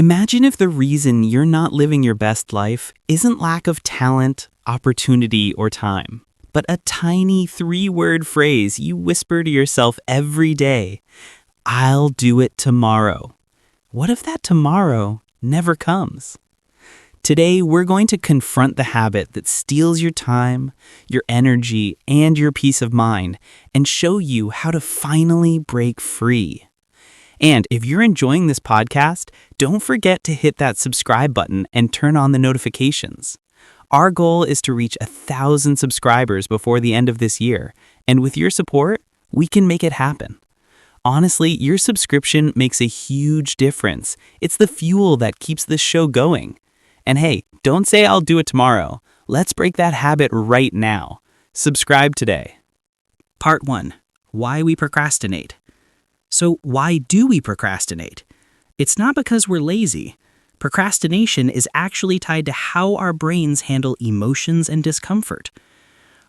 Imagine if the reason you're not living your best life isn't lack of talent, opportunity, or time, but a tiny 3-word phrase you whisper to yourself every day. I'll do it tomorrow. What if that tomorrow never comes? Today, we're going to confront the habit that steals your time, your energy, and your peace of mind, and show you how to finally break free. And if you're enjoying this podcast, don't forget to hit that subscribe button and turn on the notifications. Our goal is to reach 1,000 subscribers before the end of this year, and with your support, we can make it happen. Honestly, your subscription makes a huge difference. It's the fuel that keeps this show going. And hey, don't say I'll do it tomorrow. Let's break that habit right now. Subscribe today. Part 1. Why we procrastinate. So why do we procrastinate? It's not because we're lazy. Procrastination is actually tied to how our brains handle emotions and discomfort.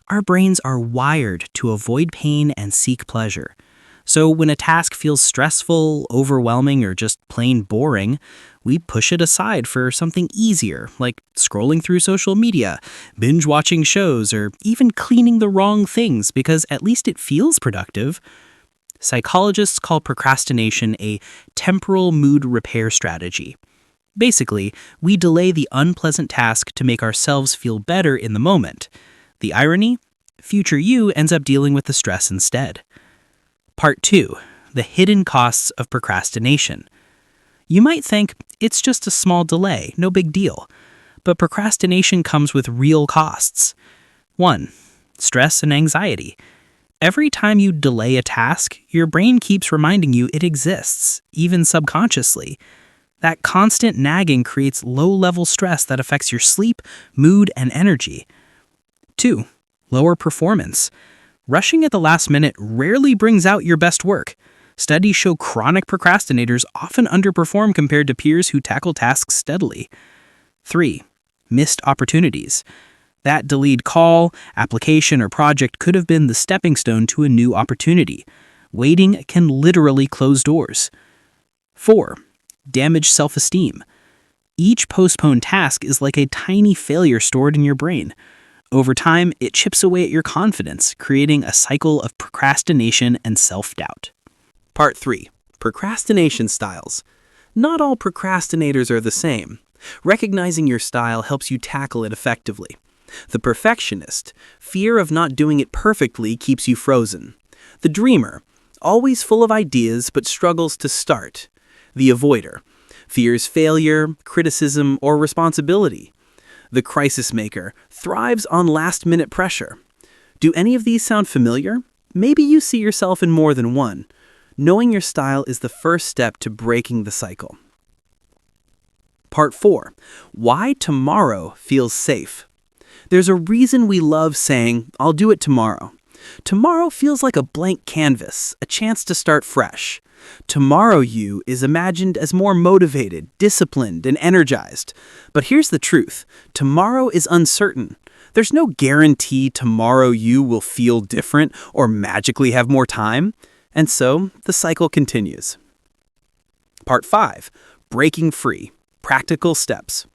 Our brains are wired to avoid pain and seek pleasure. So when a task feels stressful, overwhelming, or just plain boring, we push it aside for something easier, like scrolling through social media, binge-watching shows, or even cleaning the wrong things because at least it feels productive. Psychologists call procrastination a temporal mood repair strategy. Basically, we delay the unpleasant task to make ourselves feel better in the moment. The irony? Future you ends up dealing with the stress instead. Part 2. The hidden costs of procrastination. You might think it's just a small delay, no big deal. But procrastination comes with real costs. 1. Stress and anxiety. Every time you delay a task, your brain keeps reminding you it exists, even subconsciously. That constant nagging creates low-level stress that affects your sleep, mood, and energy. 2. Lower performance. Rushing at the last minute rarely brings out your best work. Studies show chronic procrastinators often underperform compared to peers who tackle tasks steadily. 3. Missed opportunities. That delayed call, application, or project could have been the stepping stone to a new opportunity. Waiting can literally close doors. 4. Damaged self-esteem. Each postponed task is like a tiny failure stored in your brain. Over time, it chips away at your confidence, creating a cycle of procrastination and self-doubt. Part 3. Procrastination styles. Not all procrastinators are the same. Recognizing your style helps you tackle it effectively. The perfectionist, fear of not doing it perfectly keeps you frozen. The dreamer, always full of ideas but struggles to start. The avoider, fears failure, criticism, or responsibility. The crisis maker thrives on last-minute pressure. Do any of these sound familiar? Maybe you see yourself in more than one. Knowing your style is the first step to breaking the cycle. Part 4. Why tomorrow feels safe. There's a reason we love saying, I'll do it tomorrow. Tomorrow feels like a blank canvas, a chance to start fresh. Tomorrow you is imagined as more motivated, disciplined, and energized. But here's the truth. Tomorrow is uncertain. There's no guarantee tomorrow you will feel different or magically have more time. And so the cycle continues. Part 5. Breaking free. Practical steps.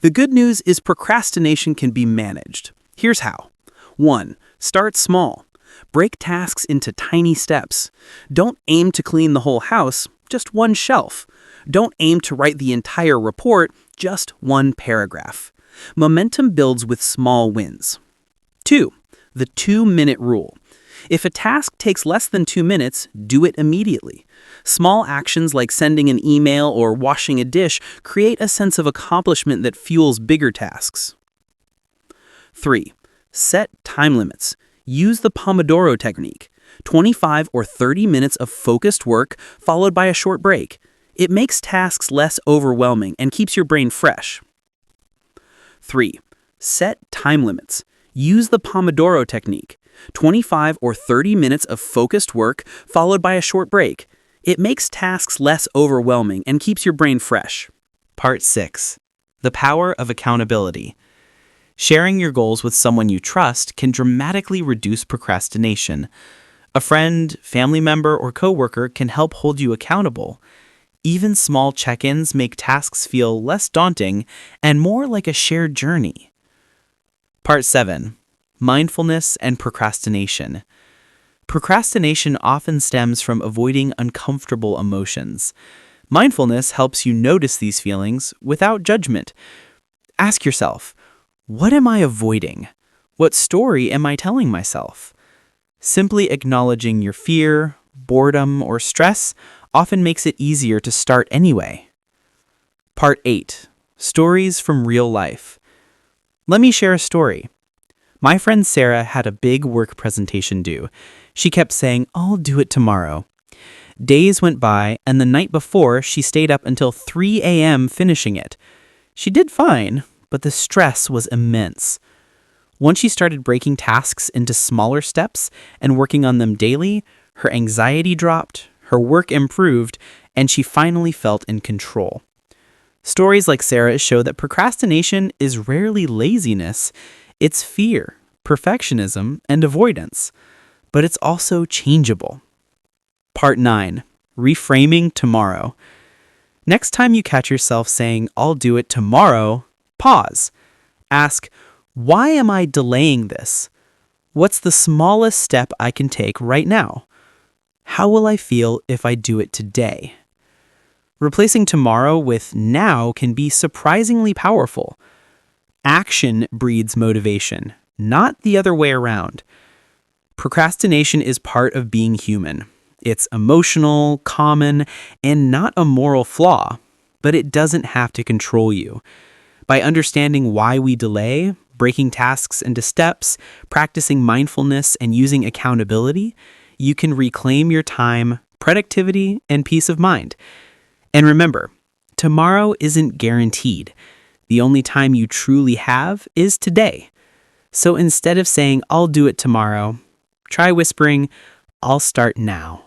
The good news is procrastination can be managed. Here's how. 1. Start small. Break tasks into tiny steps. Don't aim to clean the whole house, just one shelf. Don't aim to write the entire report, just one paragraph. Momentum builds with small wins. 2. The 2-minute rule. If a task takes less than 2 minutes, do it immediately. Small actions like sending an email or washing a dish create a sense of accomplishment that fuels bigger tasks. 3. Set time limits. Use the Pomodoro technique. 25 or 30 minutes of focused work followed by a short break. It makes tasks less overwhelming and keeps your brain fresh. 3. Set time limits. Use the Pomodoro technique. 25 or 30 minutes of focused work followed by a short break. It makes tasks less overwhelming and keeps your brain fresh. Part 6. The power of accountability. Sharing your goals with someone you trust can dramatically reduce procrastination. A friend, family member, or coworker can help hold you accountable. Even small check-ins make tasks feel less daunting and more like a shared journey. Part 7. Mindfulness and procrastination. Procrastination often stems from avoiding uncomfortable emotions. Mindfulness helps you notice these feelings without judgment. Ask yourself, what am I avoiding? What story am I telling myself? Simply acknowledging your fear, boredom, or stress often makes it easier to start anyway. Part 8. Stories from real life. Let me share a story. My friend Sarah had a big work presentation due. She kept saying, "I'll do it tomorrow." Days went by, and the night before, she stayed up until 3 a.m. finishing it. She did fine, but the stress was immense. Once she started breaking tasks into smaller steps and working on them daily, her anxiety dropped, her work improved, and she finally felt in control. Stories like Sarah's show that procrastination is rarely laziness, it's fear, perfectionism, and avoidance. But it's also changeable. Part 9. Reframing tomorrow. Next time you catch yourself saying, "I'll do it tomorrow," pause. Ask, why am I delaying this? What's the smallest step I can take right now? How will I feel if I do it today? Replacing tomorrow with now can be surprisingly powerful. Action breeds motivation, not the other way around. Procrastination is part of being human. It's emotional, common, and not a moral flaw, but it doesn't have to control you. By understanding why we delay, breaking tasks into steps, practicing mindfulness, and using accountability, you can reclaim your time, productivity, and peace of mind. And remember, tomorrow isn't guaranteed. The only time you truly have is today. So instead of saying, "I'll do it tomorrow," try whispering, "I'll start now."